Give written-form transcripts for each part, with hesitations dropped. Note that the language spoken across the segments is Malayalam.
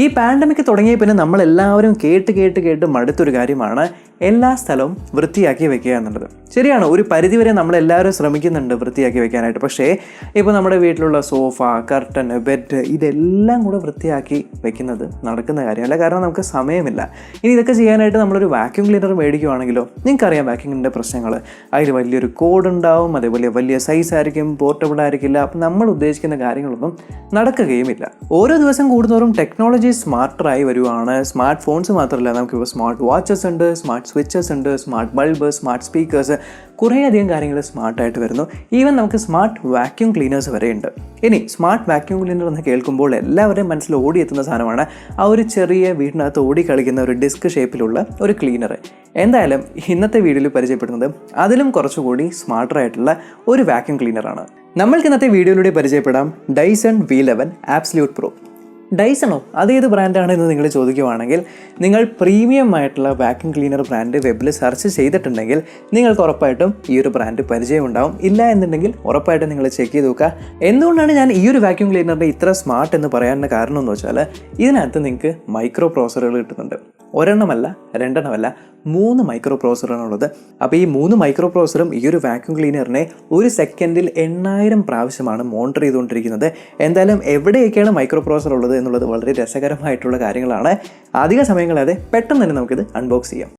ഈ പാൻഡമിക് തുടങ്ങിയ പിന്നെ നമ്മളെല്ലാവരും കേട്ട് മടുത്തൊരു കാര്യമാണ് എല്ലാ സ്ഥലവും വൃത്തിയാക്കി വെക്കുക എന്നുള്ളത്. ശരിയാണ്, ഒരു പരിധിവരെ നമ്മളെല്ലാവരും ശ്രമിക്കുന്നുണ്ട് വൃത്തിയാക്കി വെക്കാനായിട്ട്. പക്ഷേ ഇപ്പോൾ നമ്മുടെ വീട്ടിലുള്ള സോഫ, കർട്ടൻ, ബെഡ് ഇതെല്ലാം കൂടെ വൃത്തിയാക്കി വെക്കുന്നത് നടക്കുന്ന കാര്യമല്ല. കാരണം നമുക്ക് സമയമില്ല. ഇനി ഇതൊക്കെ ചെയ്യാനായിട്ട് നമ്മളൊരു വാക്യൂം ക്ലീനർ മേടിക്കുകയാണെങ്കിലോ, നിങ്ങൾക്കറിയാം വാക്യൂമിൻ്റെ പ്രശ്നങ്ങൾ. അതിൽ വലിയൊരു കോഡ് ഉണ്ടാവും, അതേപോലെ വലിയ സൈസ് ആയിരിക്കും, പോർട്ടബിൾ ആയിരിക്കില്ല. അപ്പം നമ്മൾ ഉദ്ദേശിക്കുന്ന കാര്യങ്ങളൊന്നും നടക്കുകയുമില്ല. ഓരോ ദിവസം കൂടുന്നവരും ടെക്നോളജി സ്മാർട്ടറായി വരുവാണ്. സ്മാർട്ട് ഫോൺസ് മാത്രമല്ല, നമുക്കിപ്പോൾ സ്മാർട്ട് വാച്ചസ് ഉണ്ട്, സ്മാർട്ട് സ്വിച്ചസ് ഉണ്ട്, സ്മാർട്ട് ബൾബ്, സ്മാർട്ട് സ്പീക്കേഴ്സ്, കുറേയധികം കാര്യങ്ങൾ സ്മാർട്ടായിട്ട് വരുന്നു. ഈവൻ നമുക്ക് സ്മാർട്ട് വാക്യൂം ക്ലീനേഴ്സ് വരെ ഉണ്ട്. ഇനി സ്മാർട്ട് വാക്യൂം ക്ലീനർ എന്ന് കേൾക്കുമ്പോൾ എല്ലാവരുടെയും മനസ്സിൽ ഓടിയെത്തുന്ന സാധനമാണ് ആ ഒരു ചെറിയ വീടിനകത്ത് ഓടി കളിക്കുന്ന ഒരു ഡിസ്ക് ഷേപ്പിലുള്ള ഒരു ക്ലീനർ. എന്തായാലും ഇന്നത്തെ വീഡിയോയിൽ പരിചയപ്പെടുന്നത് അതിലും കുറച്ചുകൂടി സ്മാർട്ടറായിട്ടുള്ള ഒരു വാക്യൂം ക്ലീനറാണ്. നമ്മൾക്ക് ഇന്നത്തെ വീഡിയോയിലൂടെ പരിചയപ്പെടാം Dyson V11 Absolute Pro. ഡൈസണോ, അതേത് ബ്രാൻഡാണ് എന്ന് നിങ്ങൾ ചോദിക്കുവാണെങ്കിൽ, നിങ്ങൾ പ്രീമിയം ആയിട്ടുള്ള വാക്യൂം ക്ലീനർ ബ്രാൻഡ് വെബിൽ സെർച്ച് ചെയ്തിട്ടുണ്ടെങ്കിൽ നിങ്ങൾക്ക് ഉറപ്പായിട്ടും ഈ ഒരു ബ്രാൻഡ് പരിചയം ഉണ്ടാവും. ഇല്ല എന്നുണ്ടെങ്കിൽ ഉറപ്പായിട്ടും നിങ്ങൾ ചെക്ക് ചെയ്ത് നോക്കുക. എന്തുകൊണ്ടാണ് ഞാൻ ഈ ഒരു വാക്യൂം ക്ലീനറിൻ്റെ ഇത്ര സ്മാർട്ട് എന്ന് പറയാനുള്ള കാരണം എന്ന് വെച്ചാൽ, ഇതിനകത്ത് നിങ്ങൾക്ക് മൈക്രോ പ്രോസറുകൾ കിട്ടുന്നുണ്ട്. ഒരെണ്ണമല്ല, രണ്ടെണ്ണമല്ല, 3 മൈക്രോ പ്രോസറാണുള്ളത്. അപ്പോൾ ഈ 3 മൈക്രോ പ്രോസറും ഈ ഒരു വാക്യൂം ക്ലീനറിനെ ഒരു സെക്കൻഡിൽ 8000 പ്രാവശ്യമാണ് മോണിറ്റർ ചെയ്തുകൊണ്ടിരിക്കുന്നത്. എന്തായാലും എവിടെയൊക്കെയാണ് മൈക്രോ പ്രോസർ ഉള്ളത് എന്നുള്ളത് വളരെ രസകരമായിട്ടുള്ള കാര്യങ്ങളാണ്. അധിക സമയം കളയാതെ പെട്ടെന്ന് തന്നെ നമുക്കിത് അൺബോക്സ് ചെയ്യാം.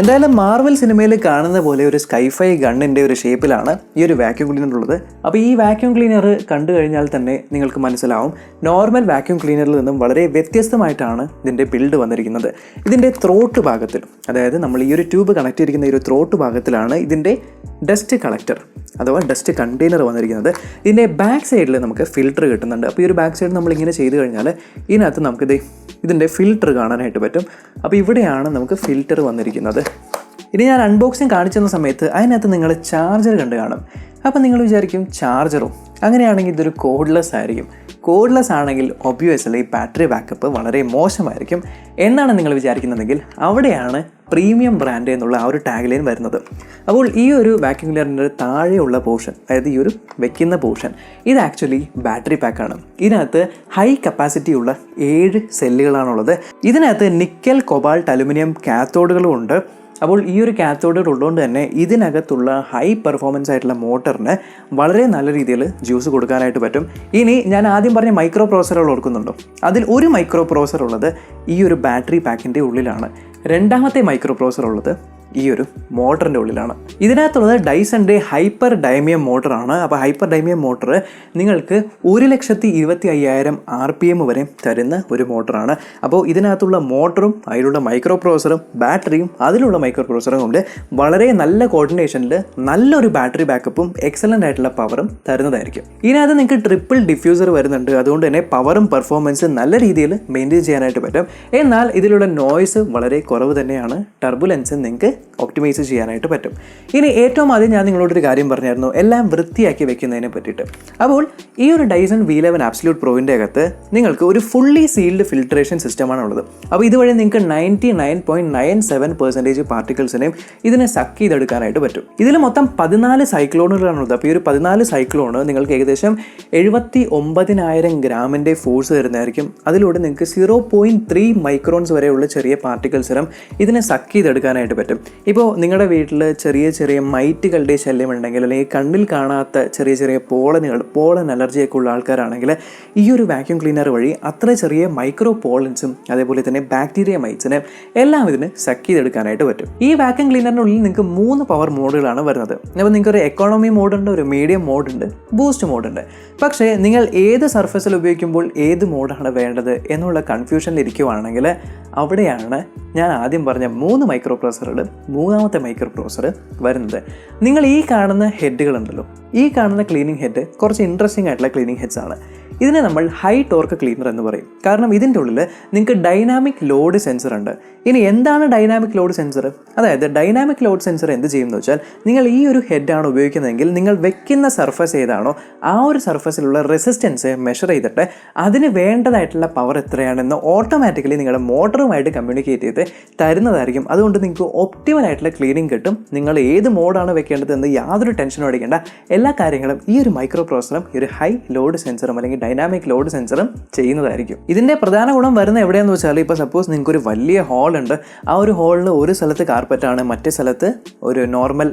എന്തായാലും മാർവൽ സിനിമയിൽ കാണുന്ന പോലെ ഒരു സ്കൈഫൈ ഗണ്ണിൻ്റെ ഒരു ഷേപ്പിലാണ് ഈ ഒരു വാക്യൂം ക്ലീനർ ഉള്ളത്. അപ്പോൾ ഈ വാക്യൂം ക്ലീനർ കണ്ടു കഴിഞ്ഞാൽ തന്നെ നിങ്ങൾക്ക് മനസ്സിലാവും, നോർമൽ വാക്യൂം ക്ലീനറിൽ നിന്നും വളരെ വ്യത്യസ്തമായിട്ടാണ് ഇതിൻ്റെ ബിൽഡ് വന്നിരിക്കുന്നത്. ഇതിൻ്റെ ത്രോട്ട് ഭാഗത്തിൽ, അതായത് നമ്മൾ ഈ ഒരു ട്യൂബ് കണക്ട് ചെയ്തിരിക്കുന്ന ഈ ഒരു ത്രോട്ട് ഭാഗത്തിലാണ് ഇതിൻ്റെ ഡസ്റ്റ് കളക്ടർ അഥവാ ഡസ്റ്റ് കണ്ടെയ്നർ വന്നിരിക്കുന്നത്. ഇതിൻ്റെ ബാക്ക് സൈഡിൽ നമുക്ക് ഫിൽറ്റർ കിട്ടുന്നുണ്ട്. അപ്പോൾ ഈ ഒരു ബാക്ക് സൈഡ് നമ്മളിങ്ങനെ ചെയ്ത് കഴിഞ്ഞാൽ ഇതിനകത്ത് നമുക്കിത് ഇതിൻ്റെ ഫിൽറ്റർ കാണാനായിട്ട് പറ്റും. അപ്പോൾ ഇവിടെയാണ് നമുക്ക് ഫിൽറ്റർ വന്നിരിക്കുന്നത്. ഇനി ഞാൻ അൺബോക്സിങ് കാണിച്ചെന്ന സമയത്ത് അതിനകത്ത് നിങ്ങൾ ചാർജർ കണ്ടു കാണും. അപ്പോൾ നിങ്ങൾ വിചാരിക്കും ചാർജറും, അങ്ങനെയാണെങ്കിൽ ഇതൊരു കോഡ്ലെസ് ആയിരിക്കും. കോഡ്ലെസ് ആണെങ്കിൽ ഒബ്വിയസ്ലി ബാറ്ററി ബാക്കപ്പ് വളരെ മോശമായിരിക്കും എന്നാണ് നിങ്ങൾ വിചാരിക്കുന്നതെങ്കിൽ അവിടെയാണ് പ്രീമിയം ബ്രാൻഡ് എന്നുള്ള ആ ഒരു ടാഗ് ലൈൻ വരുന്നത്. അപ്പോൾ ഈ ഒരു വാക്യൂം ക്ലീനറിൻ്റെ താഴെയുള്ള പോർഷൻ, അതായത് ഈ ഒരു വെക്കുന്ന പോർഷൻ, ഇത് ആക്ച്വലി ബാറ്ററി പാക്കാണ്. ഇതിനകത്ത് ഹൈ കപ്പാസിറ്റി ഉള്ള 7 സെല്ലുകളാണുള്ളത്. ഇതിനകത്ത് നിക്കൽ, കൊബാൾട്ട്, അലുമിനിയം കാത്തോഡുകളും ഉണ്ട്. അപ്പോൾ ഈ ഒരു കാത്തോഡുകൾ ഉള്ളതുകൊണ്ട് തന്നെ ഇതിനകത്തുള്ള ഹൈ പെർഫോമൻസ് ആയിട്ടുള്ള മോട്ടറിന് വളരെ നല്ല രീതിയിൽ ജ്യൂസ് കൊടുക്കാനായിട്ട് പറ്റും. ഇനി ഞാൻ ആദ്യം പറഞ്ഞ മൈക്രോ പ്രോസറുകൾ ഓർക്കുന്നുണ്ടോ, അതിൽ ഒരു മൈക്രോ പ്രോസർ ഉള്ളത് ഈ ഒരു ബാറ്ററി പാക്കിൻ്റെ ഉള്ളിലാണ്. രണ്ടാമത്തെ മൈക്രോ പ്രോസർ ഉള്ളത് ഈ ഒരു മോട്ടറിൻ്റെ ഉള്ളിലാണ്. ഇതിനകത്തുള്ളത് ഡൈസൻ്റെ ഹൈപ്പർ ഡൈമിയം മോട്ടറാണ്. അപ്പോൾ ഹൈപ്പർ ഡൈമിയം മോട്ടർ നിങ്ങൾക്ക് 1,25,000 RPM വരെ തരുന്ന ഒരു മോട്ടറാണ്. അപ്പോൾ ഇതിനകത്തുള്ള മോട്ടറും അതിലുള്ള മൈക്രോ പ്രോസറും ബാറ്ററിയും അതിലുള്ള മൈക്രോ പ്രോസറും കൊണ്ട് വളരെ നല്ല കോർഡിനേഷനിൽ നല്ലൊരു ബാറ്ററി ബാക്കപ്പും എക്സലൻ്റ് ആയിട്ടുള്ള പവറും തരുന്നതായിരിക്കും. ഇതിനകത്ത് നിങ്ങൾക്ക് ട്രിപ്പിൾ ഡിഫ്യൂസർ വരുന്നുണ്ട്. അതുകൊണ്ട് തന്നെ പവറും പെർഫോമൻസും നല്ല രീതിയിൽ മെയിൻറ്റെയിൻ ചെയ്യാനായിട്ട് പറ്റും. എന്നാൽ ഇതിലുള്ള നോയ്സ് വളരെ കുറവ് തന്നെയാണ്. ടർബുലൻസ് നിങ്ങൾക്ക് ഒപ്റ്റിമൈസ് ചെയ്യാനായിട്ട് പറ്റും. ഇനി ഏറ്റവും ആദ്യം ഞാൻ നിങ്ങളോടൊരു കാര്യം പറഞ്ഞായിരുന്നു, എല്ലാം വൃത്തിയാക്കി വെക്കുന്നതിനെ പറ്റിയിട്ട്. അപ്പോൾ ഈ ഒരു Dyson V11 Absolute Proവിൻ്റെ അകത്ത് നിങ്ങൾക്ക് ഒരു ഫുള്ളി സീൽഡ് ഫിൽട്രേഷൻ സിസ്റ്റമാണ് ഉള്ളത്. അപ്പോൾ ഇതുവഴി നിങ്ങൾക്ക് 99.97% പാർട്ടിക്കിൾസിനെയും ഇതിനെ സക്ക് ചെയ്തെടുക്കാനായിട്ട് പറ്റും. ഇതിൽ മൊത്തം 14 സൈക്ലോണുകളാണുള്ളത്. അപ്പോൾ ഈ ഒരു 14 സൈക്ലോണ് നിങ്ങൾക്ക് ഏകദേശം 79,000 ഗ്രാമിൻ്റെ ഫോഴ്സ് തരുന്നതായിരിക്കും. അതിലൂടെ നിങ്ങൾക്ക് 0.3 മൈക്രോൺസ് വരെയുള്ള ചെറിയ പാർട്ടിക്കിൾസിനും ഇതിനെ സക്ക് ചെയ്തെടുക്കാനായിട്ട് പറ്റും. ഇപ്പോൾ നിങ്ങളുടെ വീട്ടിൽ ചെറിയ ചെറിയ മൈറ്റുകളുടെ ശല്യം ഉണ്ടെങ്കിൽ അല്ലെങ്കിൽ കണ്ണിൽ കാണാത്ത ചെറിയ ചെറിയ പോളൻ അലർജിയൊക്കെ ഉള്ള ആൾക്കാരാണെങ്കിൽ ഈ ഒരു വാക്യൂം ക്ലീനർ വഴി അത്ര ചെറിയ മൈക്രോ പോളൻസും അതേപോലെ തന്നെ ബാക്ടീരിയ മൈറ്റ്സിനെ എല്ലാം ഇതിന് സക്ക് ചെയ്തെടുക്കാനായിട്ട് പറ്റും. ഈ വാക്യൂം ക്ലീനറിനുള്ളിൽ നിങ്ങൾക്ക് 3 പവർ മോഡുകളാണ് വരുന്നത്. അപ്പോൾ നിങ്ങൾക്കൊരു എക്കോണമി മോഡുണ്ട്, ഒരു മീഡിയം മോഡുണ്ട്, ബൂസ്റ്റ് മോഡുണ്ട്. പക്ഷേ നിങ്ങൾ ഏത് സർഫസിൽ ഉപയോഗിക്കുമ്പോൾ ഏത് മോഡാണ് വേണ്ടത് എന്നുള്ള കൺഫ്യൂഷനിൽ ഇരിക്കുവാണെങ്കിൽ അവിടെയാണ് ഞാൻ ആദ്യം പറഞ്ഞ 3 മൈക്രോ പ്രോസറുകൾ 3ാമത്തെ മൈക്രോ പ്രോസർ വരുന്നത്. നിങ്ങൾ ഈ കാണുന്ന ഹെഡുകളുണ്ടല്ലോ, ഈ കാണുന്ന ക്ലീനിങ് ഹെഡ് കുറച്ച് ഇൻട്രസ്റ്റിംഗ് ആയിട്ടുള്ള ക്ലീനിങ് ഹെഡ്സ് ആണ്. ഇതിനെ നമ്മൾ ഹൈ ടോർക്ക് ക്ലീനർ എന്ന് പറയും. കാരണം ഇതിൻ്റെ ഉള്ളിൽ നിങ്ങൾക്ക് ഡൈനാമിക് ലോഡ് സെൻസർ ഉണ്ട്. ഇനി എന്താണ് ഡൈനാമിക് ലോഡ് സെൻസർ? അതായത് ഡൈനാമിക് ലോഡ് സെൻസർ എന്ത് ചെയ്യുമെന്ന് വെച്ചാൽ, നിങ്ങൾ ഈ ഒരു ഹെഡാണ് ഉപയോഗിക്കുന്നതെങ്കിൽ നിങ്ങൾ വെക്കുന്ന സർഫസ് ഏതാണോ ആ ഒരു സർഫസിലുള്ള റെസിസ്റ്റൻസ് മെഷർ ചെയ്തിട്ട് അതിന് വേണ്ടതായിട്ടുള്ള പവർ എത്രയാണെന്ന് ഓട്ടോമാറ്റിക്കലി നിങ്ങളുടെ മോട്ടറുമായിട്ട് കമ്മ്യൂണിക്കേറ്റ് ചെയ്ത് തരുന്നതായിരിക്കും. അതുകൊണ്ട് നിങ്ങൾക്ക് ഒപ്റ്റിമൽ ആയിട്ടുള്ള ക്ലീനിങ് കിട്ടും. നിങ്ങൾ ഏത് മോഡാണ് വെക്കേണ്ടതെന്ന് യാതൊരു ടെൻഷനും അടിക്കേണ്ട. എല്ലാ കാര്യങ്ങളും ഈ ഒരു മൈക്രോ പ്രോസറും ഈ ഒരു ഹൈ ലോഡ് സെൻസറും അല്ലെങ്കിൽ ഡൈനാമിക് ലോഡ് സെൻസറും ചെയ്യുന്നതായിരിക്കും. ഇതിൻ്റെ പ്രധാന ഗുണം വരുന്ന എവിടെയാണെന്ന് വെച്ചാൽ, ഇപ്പോൾ സപ്പോസ് നിങ്ങൾക്ക് ഒരു വലിയ ഹോൾ ഉണ്ട്, ആ ഒരു ഹോളിൽ ഒരു സ്ഥലത്ത് കാർപ്പറ്റാണ്, മറ്റേ സ്ഥലത്ത് ഒരു നോർമൽ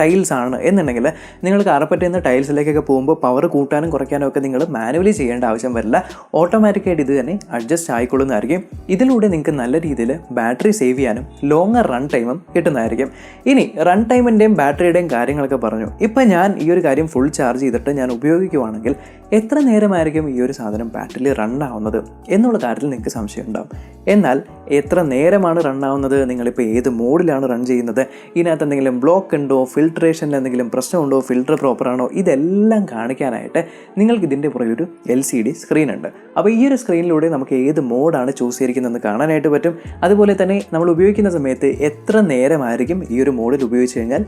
ടൈൽസ് ആണ് എന്നുണ്ടെങ്കിൽ നിങ്ങൾ കാർപ്പറ്റിൽ നിന്ന് ടൈൽസിലേക്കൊക്കെ പോകുമ്പോൾ പവർ കൂട്ടാനും കുറയ്ക്കാനും ഒക്കെ നിങ്ങൾ മാനുവലി ചെയ്യേണ്ട ആവശ്യം വരില്ല. ഓട്ടോമാറ്റിക്കായിട്ട് ഇത് തന്നെ അഡ്ജസ്റ്റ് ആയിക്കൊള്ളുന്നതായിരിക്കും. ഇതിലൂടെ നിങ്ങൾക്ക് നല്ല രീതിയിൽ ബാറ്ററി സേവ് ചെയ്യാനും ലോങ്ങർ റൺ ടൈമും കിട്ടുന്നതായിരിക്കും. ഇനി റൺ ടൈമിൻ്റെയും ബാറ്ററിയുടെയും കാര്യങ്ങളൊക്കെ പറഞ്ഞു. ഇപ്പം ഞാൻ ഈ ഒരു കാര്യം ഫുൾ ചാർജ് ചെയ്തിട്ട് ഞാൻ ഉപയോഗിക്കുവാണെങ്കിൽ എത്ര നേരമായിരിക്കും ഈ ഒരു സാധനം ബാറ്ററിയിൽ റൺ ആവുന്നത് എന്നുള്ള കാര്യത്തിൽ നിങ്ങൾക്ക് സംശയം ഉണ്ടാകും. എന്നാൽ എത്ര നേരമാണ് റൺ ആവുന്നത്, നിങ്ങളിപ്പോൾ ഏത് മോഡിലാണ് റൺ ചെയ്യുന്നത്, ഇതിനകത്ത് എന്തെങ്കിലും ബ്ലോക്ക് ഉണ്ടോ, ഫിൽട്രേഷനിൽ എന്തെങ്കിലും പ്രശ്നമുണ്ടോ, ഫിൽറ്റർ പ്രോപ്പറാണോ, ഇതെല്ലാം കാണിക്കാനായിട്ട് നിങ്ങൾക്ക് ഇതിൻ്റെ പുറകെ ഒരു LCD സ്ക്രീൻ ഉണ്ട്. അപ്പോൾ ഈ ഒരു സ്ക്രീനിലൂടെ നമുക്ക് ഏത് മോഡാണ് ചൂസ് ചെയ്തിരിക്കുന്നതെന്ന് കാണാനായിട്ട് പറ്റും. അതുപോലെ തന്നെ നമ്മൾ ഉപയോഗിക്കുന്ന സമയത്ത് എത്ര നേരമായിരിക്കും ഈ ഒരു മോഡിൽ ഉപയോഗിച്ച് കഴിഞ്ഞാൽ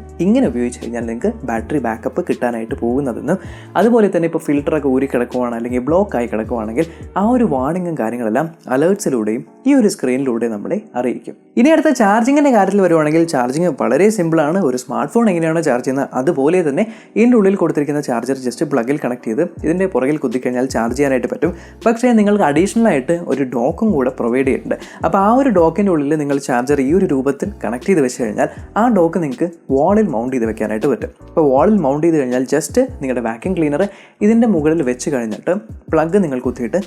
നിങ്ങൾക്ക് ബാറ്ററി ബാക്കപ്പ് കിട്ടാനായിട്ട് പോകുന്നതെന്നും, അതുപോലെ തന്നെ ഇപ്പോൾ ഫിൽറ്ററൊക്കെ ഊരി കിടക്കുവാണ് അല്ലെങ്കിൽ ബ്ലോക്ക് ആയി കിടക്കുവാണെങ്കിൽ ആ ഒരു വാർണിങ്ങും കാര്യങ്ങളെല്ലാം അലേർട്സിലൂടെയും ഈ ഒരു സ്ക്രീനിലൂടെ നമ്മളെ അറിയിക്കും. ഇനി അടുത്ത ചാർജിങ്ങിൻ്റെ കാര്യത്തിൽ വരുവാണെങ്കിൽ ചാർജിങ് വളരെ സിമ്പിളാണ്. ഒരു സ്മാർട്ട് ഫോൺ എങ്ങനെയാണോ ചാർജ് ചെയ്യുന്നത് അതുപോലെ തന്നെ ഇതിൻ്റെ ഉള്ളിൽ കൊടുത്തിരിക്കുന്ന ചാർജർ ജസ്റ്റ് പ്ലഗിൽ കണക്ട് ചെയ്ത് ഇതിൻ്റെ പുറകിൽ കുത്തിക്കഴിഞ്ഞാൽ ചാർജ് ചെയ്യാനായിട്ട് പറ്റും. പക്ഷേ നിങ്ങൾക്ക് അഡീഷണൽ ആയിട്ട് ഒരു ഡോക്കും കൂടെ പ്രൊവൈഡ് ചെയ്യുന്നുണ്ട്. അപ്പോൾ ആ ഒരു ഡോക്കിൻ്റെ ഉള്ളിൽ നിങ്ങൾ ചാർജർ ഈ ഒരു രൂപത്തിൽ കണക്ട് ചെയ്ത് വെച്ച് കഴിഞ്ഞാൽ ആ ഡോക്ക് നിങ്ങൾക്ക് വാളിൽ മൗണ്ട് ചെയ്ത് വെക്കാനായിട്ട് പറ്റും. അപ്പോൾ വാളിൽ മൗണ്ട് ചെയ്ത് കഴിഞ്ഞാൽ ജസ്റ്റ് നിങ്ങളുടെ വാക്യൂം ക്ലീനർ ഇതിൻ്റെ മുകളിൽ വെച്ച് കഴിഞ്ഞിട്ട് പ്ലഗ് നിങ്ങൾ കുത്തിയിട്ട്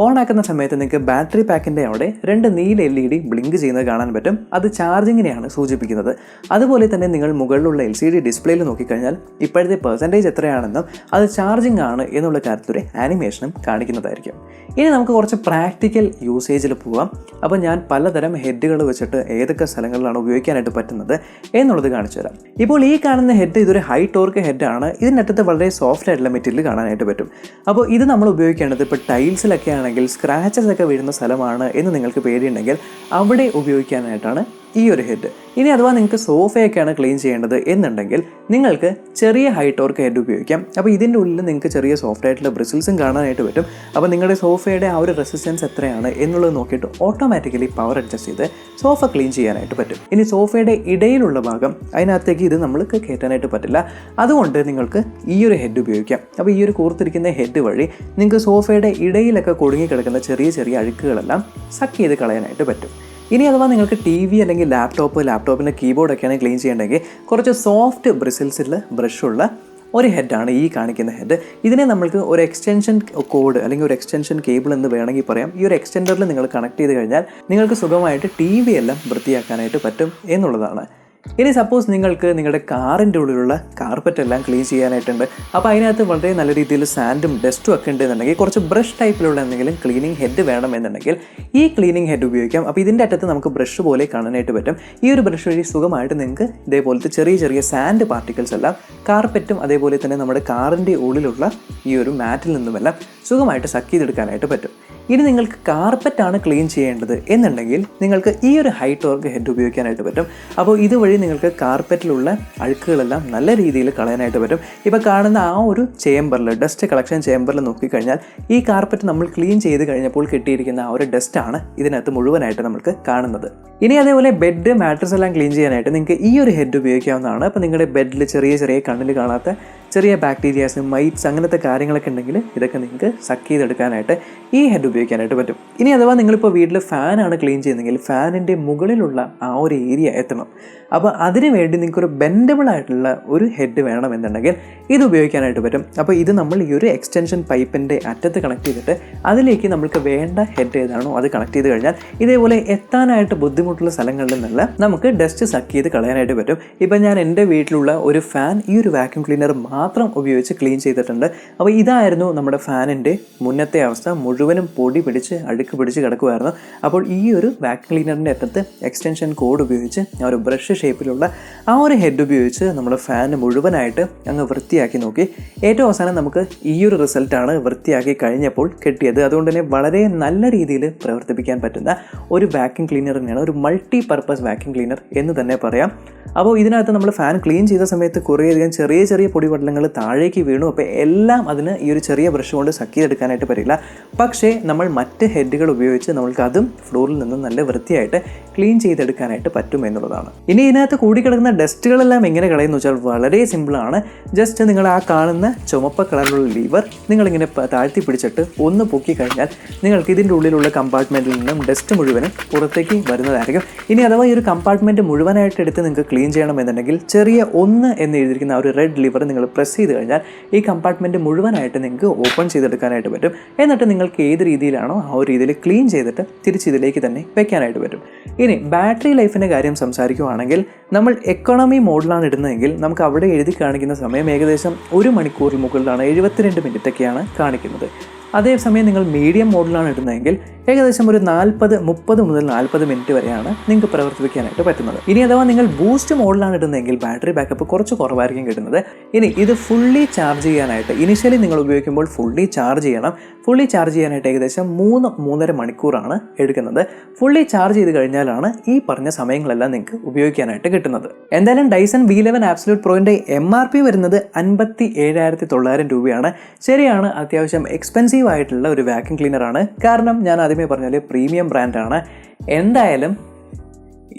ഓൺ ആക്കുന്ന സമയത്ത് നിങ്ങൾക്ക് ബാറ്ററി പാക്കിൻ്റെ അവിടെ 2 നീല LED ബ്ലിങ്ക് ചെയ്യുന്നത് കാണാൻ പറ്റും. അത് ചാർജിങ്ങിനെയാണ് സൂചിപ്പിക്കുന്നത്. അതുപോലെ തന്നെ നിങ്ങൾ മുകളിലുള്ള LCD ഡിസ്പ്ലേയിൽ നോക്കിക്കഴിഞ്ഞാൽ ഇപ്പോഴത്തെ പെർസെൻറ്റേജ് എത്രയാണെന്നും അത് ചാർജിങ് ആണ് എന്നുള്ള കാര്യത്തിലൊരു ആനിമേഷനും കാണിക്കുന്നതായിരിക്കും. ഇനി നമുക്ക് കുറച്ച് പ്രാക്ടിക്കൽ യൂസേജിൽ പോകാം. അപ്പോൾ ഞാൻ പലതരം ഹെഡുകൾ വെച്ചിട്ട് ഏതൊക്കെ സ്ഥലങ്ങളിലാണ് ഉപയോഗിക്കാനായിട്ട് പറ്റുന്നത് എന്നുള്ളത് കാണിച്ചു തരാം. ഇപ്പോൾ ഈ കാണുന്ന ഹെഡ് ഇതൊരു ഹൈ ടോർക്ക് ഹെഡാണ്. ഇതിനകത്ത് വളരെ സോഫ്റ്റ് ആയിട്ടുള്ള മെറ്റീരിയൽ കാണാനായിട്ട് പറ്റും. അപ്പോൾ ഇത് നമ്മൾ ഉപയോഗിക്കേണ്ടത് ഇപ്പോൾ ടൈൽസിലൊക്കെ ആണെങ്കിൽ സ്ക്രാച്ചസ് ഒക്കെ വീഴുന്ന സ്ഥലമാണ് എന്ന് നിങ്ങൾക്ക് പേടിയുണ്ടെങ്കിൽ അവിടെ ഉപയോഗിക്കാനായിട്ടാണ് ഈ ഒരു ഹെഡ്. ഇനി അഥവാ നിങ്ങൾക്ക് സോഫയൊക്കെയാണ് ക്ലീൻ ചെയ്യേണ്ടത് എന്നുണ്ടെങ്കിൽ നിങ്ങൾക്ക് ചെറിയ ഹൈ ടോർക്ക് ഹെഡ് ഉപയോഗിക്കാം. അപ്പോൾ ഇതിൻ്റെ ഉള്ളിൽ നിങ്ങൾക്ക് ചെറിയ സോഫ്റ്റ് ആയിട്ടുള്ള ബ്രിസിൽസും കാണാനായിട്ട് പറ്റും. അപ്പോൾ നിങ്ങളുടെ സോഫയുടെ ആ ഒരു റെസിസ്റ്റൻസ് എത്രയാണ് എന്നുള്ളത് നോക്കിയിട്ട് ഓട്ടോമാറ്റിക്കലി പവർ അഡ്ജസ്റ്റ് ചെയ്ത് സോഫ ക്ലീൻ ചെയ്യാനായിട്ട് പറ്റും. ഇനി സോഫയുടെ ഇടയിലുള്ള ഭാഗം അതിനകത്തേക്ക് ഇത് നമ്മൾക്ക് കയറ്റാനായിട്ട് പറ്റില്ല. അതുകൊണ്ട് നിങ്ങൾക്ക് ഈ ഒരു ഹെഡ് ഉപയോഗിക്കാം. അപ്പോൾ ഈ ഒരു കൂർത്തിരിക്കുന്ന ഹെഡ് വഴി നിങ്ങൾക്ക് സോഫയുടെ ഇടയിലൊക്കെ കുടുങ്ങി കിടക്കുന്ന ചെറിയ ചെറിയ അഴുക്കുകളെല്ലാം സക്ക് ചെയ്ത് കളയാനായിട്ട് പറ്റും. ഇനി അഥവാ നിങ്ങൾക്ക് TV അല്ലെങ്കിൽ ലാപ്ടോപ്പിൻ്റെ കീബോർഡൊക്കെയാണ് ക്ലീൻ ചെയ്യേണ്ടെങ്കിൽ കുറച്ച് സോഫ്റ്റ് ബ്രിസിൽസുള്ള ബ്രഷുള്ള ഒരു ഹെഡാണ് ഈ കാണിക്കുന്ന ഹെഡ്. ഇതിനെ നമ്മൾക്ക് ഒരു എക്സ്റ്റൻഷൻ കോഡ് അല്ലെങ്കിൽ ഒരു എക്സ്റ്റൻഷൻ കേബിൾ എന്ന് വേണമെങ്കിൽ പറയാം. ഈ ഒരു എക്സ്റ്റൻഡറിൽ നിങ്ങൾ കണക്ട് ചെയ്ത് കഴിഞ്ഞാൽ നിങ്ങൾക്ക് സുഖമായിട്ട് TV എല്ലാം വൃത്തിയാക്കാനായിട്ട് പറ്റും എന്നുള്ളതാണ്. ഇനി സപ്പോസ് നിങ്ങൾക്ക് നിങ്ങളുടെ കാറിൻ്റെ ഉള്ളിലുള്ള കാർപ്പറ്റ് എല്ലാം ക്ലീൻ ചെയ്യാനായിട്ടുണ്ട്. അപ്പോൾ അതിനകത്ത് വളരെ നല്ല രീതിയിൽ സാൻഡും ഡസ്റ്റും ഒക്കെ ഉണ്ടെന്നുണ്ടെങ്കിൽ കുറച്ച് ബ്രഷ് ടൈപ്പിലുള്ള എന്തെങ്കിലും ക്ലീനിങ് ഹെഡ് വേണമെന്നുണ്ടെങ്കിൽ ഈ ക്ലീനിങ് ഹെഡ് ഉപയോഗിക്കാം. അപ്പോൾ ഇതിൻ്റെ അറ്റത്ത് നമുക്ക് ബ്രഷ് പോലെ കാണാനായിട്ട് പറ്റും. ഈ ഒരു ബ്രഷ് വഴി സുഖമായിട്ട് നിങ്ങൾക്ക് ഇതേപോലത്തെ ചെറിയ ചെറിയ സാൻഡ് പാർട്ടിക്കിൾസ് എല്ലാം കാർപ്പറ്റും അതേപോലെ തന്നെ നമ്മുടെ കാറിൻ്റെ ഉള്ളിലുള്ള ഈ ഒരു മാറ്റിൽ നിന്നുമെല്ലാം സുഖമായിട്ട് സക്ക് ചെയ്തെടുക്കാനായിട്ട് പറ്റും. ഇനി നിങ്ങൾക്ക് കാർപ്പറ്റാണ് ക്ലീൻ ചെയ്യേണ്ടത് എന്നുണ്ടെങ്കിൽ നിങ്ങൾക്ക് ഈ ഒരു ഹൈ ടോർക്ക് ഹെഡ് ഉപയോഗിക്കാനായിട്ട് പറ്റും. അപ്പോൾ ഇതുവഴി നിങ്ങൾക്ക് കാർപ്പറ്റിലുള്ള അഴുക്കുകളെല്ലാം നല്ല രീതിയിൽ കളയാനായിട്ട് പറ്റും. ഇപ്പോൾ കാണുന്ന ആ ഒരു ചേമ്പറിൽ ഡസ്റ്റ് കളക്ഷൻ ചേമ്പറിൽ നോക്കിക്കഴിഞ്ഞാൽ ഈ കാർപ്പറ്റ് നമ്മൾ ക്ലീൻ ചെയ്ത് കഴിഞ്ഞപ്പോൾ കിട്ടിയിരിക്കുന്ന ആ ഒരു ഡസ്റ്റാണ് ഇതിനകത്ത് മുഴുവനായിട്ട് നമുക്ക് കാണുന്നത്. ഇനി അതേപോലെ ബെഡ് മാട്രസ് എല്ലാം ക്ലീൻ ചെയ്യാനായിട്ട് നിങ്ങൾക്ക് ഈ ഒരു ഹെഡ് ഉപയോഗിക്കാവുന്നതാണ്. അപ്പോൾ നിങ്ങളുടെ ബെഡിൽ ചെറിയ ചെറിയ കണ്ണിൽ കാണാത്ത ചെറിയ ബാക്ടീരിയാസ്, മൈറ്റ്സ് അങ്ങനത്തെ കാര്യങ്ങളൊക്കെ ഉണ്ടെങ്കിൽ ഇതൊക്കെ നിങ്ങൾക്ക് സക്ക് ചെയ്തെടുക്കാനായിട്ട് ഈ ഹെഡ് ഉപയോഗിക്കാനായിട്ട് പറ്റും. ഇനി അഥവാ നിങ്ങളിപ്പോൾ വീട്ടിൽ ഫാനാണ് ക്ലീൻ ചെയ്യുന്നതെങ്കിൽ ഫാനിൻ്റെ മുകളിലുള്ള ആ ഒരു ഏരിയ എത്തണം. അപ്പോൾ അതിന് വേണ്ടി നിങ്ങൾക്കൊരു ബെൻഡബിൾ ആയിട്ടുള്ള ഒരു ഹെഡ് വേണമെന്നുണ്ടെങ്കിൽ ഇത് ഉപയോഗിക്കാനായിട്ട് പറ്റും. അപ്പോൾ ഇത് നമ്മൾ ഈ ഒരു എക്സ്റ്റൻഷൻ പൈപ്പിൻ്റെ അറ്റത്ത് കണക്ട് ചെയ്തിട്ട് അതിലേക്ക് നമുക്ക് വേണ്ട ഹെഡ് ഏതാണോ അത് കണക്ട് ചെയ്ത് കഴിഞ്ഞാൽ ഇതേപോലെ എത്താനായിട്ട് ബുദ്ധിമുട്ടുള്ള സ്ഥലങ്ങളിൽ നിന്നുള്ള നമുക്ക് ഡസ്റ്റ് സക്ക് ചെയ്ത് കളയാനായിട്ട് പറ്റും. ഇപ്പം ഞാൻ എൻ്റെ വീട്ടിലുള്ള ഒരു ഫാൻ ഈ ഒരു വാക്യൂം ക്ലീനർ മാത്രം ഉപയോഗിച്ച് ക്ലീൻ ചെയ്തിട്ടുണ്ട്. അപ്പോൾ ഇതായിരുന്നു നമ്മുടെ ഫാനിൻ്റെ മുന്നത്തെ അവസ്ഥ. മുഴുവനും പൊടി പിടിച്ച് അഴുക്ക് പിടിച്ച് കിടക്കുമായിരുന്നു. അപ്പോൾ ഈ ഒരു വാക്യൂം ക്ലീനറിൻ്റെ അറ്റത്ത് എക്സ്റ്റൻഷൻ കോഡ് ഉപയോഗിച്ച് ആ ഒരു ബ്രഷ് ഷേപ്പിലുള്ള ആ ഒരു ഹെഡ് ഉപയോഗിച്ച് നമ്മൾ ഫാൻ മുഴുവനായിട്ട് അങ്ങ് വൃത്തിയാക്കി നോക്കി. ഏറ്റവും അവസാനം നമുക്ക് ഈ ഒരു റിസൾട്ടാണ് വൃത്തിയാക്കി കഴിഞ്ഞപ്പോൾ കിട്ടിയത്. അതുകൊണ്ട് തന്നെ വളരെ നല്ല രീതിയിൽ പ്രവർത്തിപ്പിക്കാൻ പറ്റുന്ന ഒരു വാക്യൂം ക്ലീനർ തന്നെയാണ്, ഒരു മൾട്ടി പർപ്പസ് വാക്യൂം ക്ലീനർ എന്ന് തന്നെ പറയാം. അപ്പോൾ ഇതിനകത്ത് നമ്മൾ ഫാൻ ക്ലീൻ ചെയ്ത സമയത്ത് കുറേയധികം ചെറിയ ചെറിയ പൊടിപടലങ്ങൾ താഴേക്ക് വീണു. അപ്പോൾ എല്ലാം അതിന് ഈ ഒരു ചെറിയ ബ്രഷ് കൊണ്ട് സക്ക് ചെയ്തെടുക്കാനായിട്ട് പറ്റില്ല. പക്ഷേ നമ്മൾ മറ്റ് ഹെഡുകൾ ഉപയോഗിച്ച് നമ്മൾക്ക് അതും ഫ്ലോറിൽ നിന്നും നല്ല വൃത്തിയായിട്ട് ക്ലീൻ ചെയ്തെടുക്കാനായിട്ട് പറ്റും എന്നുള്ളതാണ്. ഇനി ഇതിനകത്ത് കൂടിക്കിടക്കുന്ന ഡസ്റ്റുകളെല്ലാം എങ്ങനെ കളയുന്നു വെച്ചാൽ വളരെ സിമ്പിളാണ്. ജസ്റ്റ് നിങ്ങൾ ആ കാണുന്ന ചുമപ്പ കളറിലുള്ള ലീവർ നിങ്ങളിങ്ങനെ താഴ്ത്തി പിടിച്ചിട്ട് ഒന്ന് പൊക്കി കഴിഞ്ഞാൽ നിങ്ങൾക്ക് ഇതിൻ്റെ ഉള്ളിലുള്ള കമ്പാർട്ട്മെൻറ്റിൽ നിന്നും ഡസ്റ്റ് മുഴുവനും പുറത്തേക്ക് വരുന്നതായിരിക്കും. ഇനി അഥവാ ഈ ഒരു കമ്പാർട്ട്മെൻറ്റ് മുഴുവനായിട്ട് എടുത്ത് നിങ്ങൾക്ക് ക്ലീൻ ചെയ്യണമെന്നുണ്ടെങ്കിൽ ചെറിയ 1 എന്ന് എഴുതിയിരിക്കുന്ന ആ ഒരു റെഡ് ലിവർ നിങ്ങൾ പ്രസ് ചെയ്ത് കഴിഞ്ഞാൽ ഈ കമ്പാർട്ട്മെൻറ്റ് മുഴുവനായിട്ട് നിങ്ങൾക്ക് ഓപ്പൺ ചെയ്തെടുക്കാനായിട്ട് പറ്റും. എന്നിട്ട് നിങ്ങൾക്ക് ഏത് രീതിയിലാണോ ആ ഒരു രീതിയിൽ ക്ലീൻ ചെയ്തിട്ട് തിരിച്ച് ഇതിലേക്ക് തന്നെ വെക്കാനായിട്ട് പറ്റും. ഇനി ബാറ്ററി ലൈഫിൻ്റെ കാര്യം സംസാരിക്കുകയാണെങ്കിൽ നമ്മൾ എക്കോണമി മോഡിലാണ് ഇടുന്നതെങ്കിൽ നമുക്ക് അവിടെ എഴുതി കാണിക്കുന്ന സമയം ഏകദേശം 1 മണിക്കൂറിൽ മുകളിലാണ്, 72 മിനിറ്റൊക്കെയാണ് കാണിക്കുന്നത്. അതേസമയം നിങ്ങൾ മീഡിയം മോഡിലാണ് ഇടുന്നതെങ്കിൽ ഏകദേശം ഒരു 30 മുതൽ 40 മിനിറ്റ് വരെയാണ് നിങ്ങൾക്ക് പ്രവർത്തിപ്പിക്കാനായിട്ട് പറ്റുന്നത്. ഇനി അഥവാ നിങ്ങൾ ബൂസ്റ്റ് മോഡിലാണ് ഇടുന്നതെങ്കിൽ ബാറ്ററി ബാക്കപ്പ് കുറച്ച് കുറവായിരിക്കും കിട്ടുന്നത്. ഇനി ഇത് ഫുള്ളി ചാർജ് ചെയ്യാനായിട്ട് ഇനിഷ്യലി നിങ്ങൾ ഉപയോഗിക്കുമ്പോൾ ഫുള്ളി ചാർജ് ചെയ്യണം. ഫുള്ളി ചാർജ് ചെയ്യാനായിട്ട് ഏകദേശം 3-3.5 മണിക്കൂറാണ് എടുക്കുന്നത്. ഫുള്ളി ചാർജ് ചെയ്ത് കഴിഞ്ഞാലാണ് ഈ പറഞ്ഞ സമയങ്ങളെല്ലാം നിങ്ങൾക്ക് ഉപയോഗിക്കാനായിട്ട് കിട്ടുന്നത്. എന്തായാലും Dyson V11 Absolute Proൻ്റെ MRP വരുന്നത് 57,900 രൂപയാണ്. ശരിയാണ്, അത്യാവശ്യം എക്സ്പെൻസീവ് ആയിട്ടുള്ള ഒരു വാക്യൂം ക്ലീനറാണ്. കാരണം ഞാൻ ആദ്യമേ പറഞ്ഞാൽ പ്രീമിയം ബ്രാൻഡാണ്. എന്തായാലും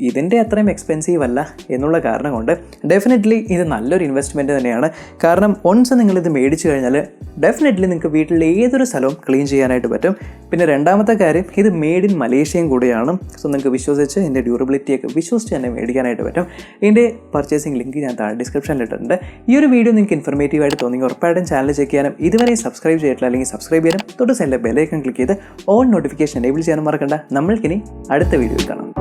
ഇതിൻ്റെ അത്രയും എക്സ്പെൻസീവ് അല്ല എന്നുള്ള കാരണം കൊണ്ട് ഡെഫിനറ്റ്ലി ഇത് നല്ലൊരു ഇൻവെസ്റ്റ്മെൻറ്റ് തന്നെയാണ്. കാരണം വൺസ് നിങ്ങളിത് മേടിച്ചു കഴിഞ്ഞാൽ ഡെഫിനറ്റ്ലി നിങ്ങൾക്ക് വീട്ടിലെ ഏതൊരു സ്ഥലവും ക്ലീൻ ചെയ്യാനായിട്ട് പറ്റും. പിന്നെ രണ്ടാമത്തെ കാര്യം, ഇത് മെയ്ഡ് ഇൻ മലേഷ്യയും കൂടെയാണ്. സോ നിങ്ങൾക്ക് വിശ്വസിച്ച് ഇതിൻ്റെ ഡ്യൂറബിലിറ്റിയൊക്കെ വിശ്വസിച്ച് തന്നെ മേടിക്കാനായിട്ട് പറ്റും. ഇതിൻ്റെ പർച്ചേസിംഗ് ലിങ്ക് ഞാൻ താഴെ ഡിസ്ക്രിപ്ഷനിൽ ഇട്ടിട്ടുണ്ട്. ഈ ഒരു വീഡിയോ നിങ്ങൾക്ക് ഇൻഫർമേറ്റീവ് ആയിട്ട് തോന്നി ഉറപ്പായിട്ടും ചാനൽ ചെക്ക് ചെയ്യാനും ഇതുവരെ സബ്സ്ക്രൈബ് ചെയ്തിട്ടില്ല അല്ലെങ്കിൽ സബ്സ്ക്രൈബ് ചെയ്യാനും തൊട്ട് സൈഡിലെ ബെല്ലൈക്കൺ ക്ലിക്ക് ചെയ്ത് ഓൾ നോട്ടിഫിക്കേഷൻ എനേബിൾ ചെയ്യാനും മറക്കണ്ട. നമ്മൾക്കിനി അടുത്ത വീഡിയോയിൽ കാണാം.